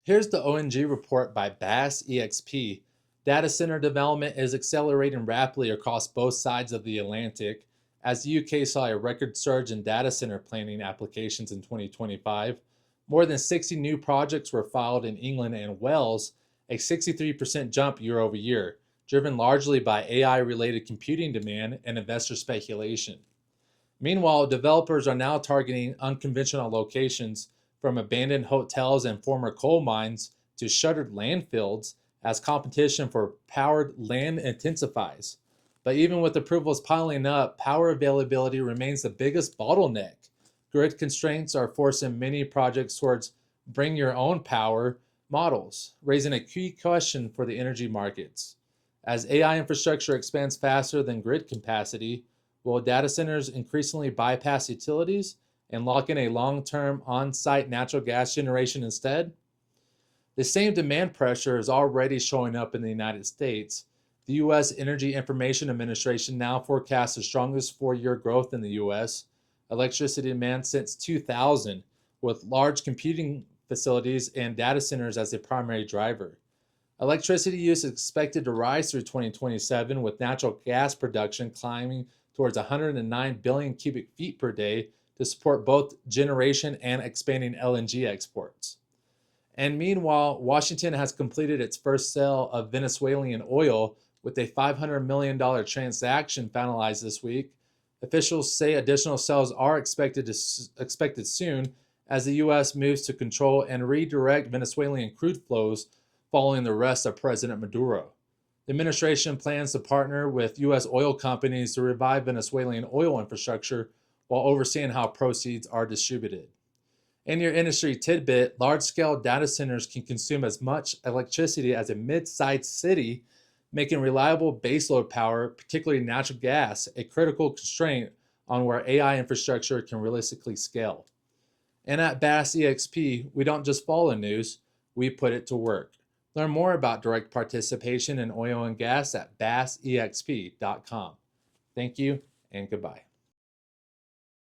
Here's the ONG report by Bass EXP. Data center development is accelerating rapidly across both sides of the Atlantic. As the UK saw a record surge in data center planning applications in 2025, more than 60 new projects were filed in England and Wales, a 63% jump year over year, driven largely by AI related computing demand and investor speculation. Meanwhile, developers are now targeting unconventional locations from abandoned hotels and former coal mines to shuttered landfills as competition for powered land intensifies. But even with approvals piling up, power availability remains the biggest bottleneck. Grid constraints are forcing many projects towards bring your own power models, raising a key question for the energy markets. As AI infrastructure expands faster than grid capacity, will data centers increasingly bypass utilities and lock in a long term on site natural gas generation instead? The same demand pressure is already showing up in the United States. The U.S. Energy Information Administration now forecasts the strongest 4 year growth in the U.S. electricity demand since 2000, with large computing facilities and data centers as a primary driver. Electricity use is expected to rise through 2027, with natural gas production climbing towards 109 billion cubic feet per day to support both generation and expanding LNG exports. And meanwhile, Washington has completed its first sale of Venezuelan oil with a $500 million transaction finalized this week. Officials say additional sales are expected soon as the U.S. moves to control and redirect Venezuelan crude flows following the arrest of President Maduro. The administration plans to partner with U.S. oil companies to revive Venezuelan oil infrastructure while overseeing how proceeds are distributed. In your industry tidbit, large scale data centers can consume as much electricity as a mid sized city, making reliable baseload power, particularly natural gas, a critical constraint on where AI infrastructure can realistically scale. And at Bass EXP, we don't just follow news, we put it to work. Learn more about direct participation in oil and gas at bassexp.com. Thank you and goodbye.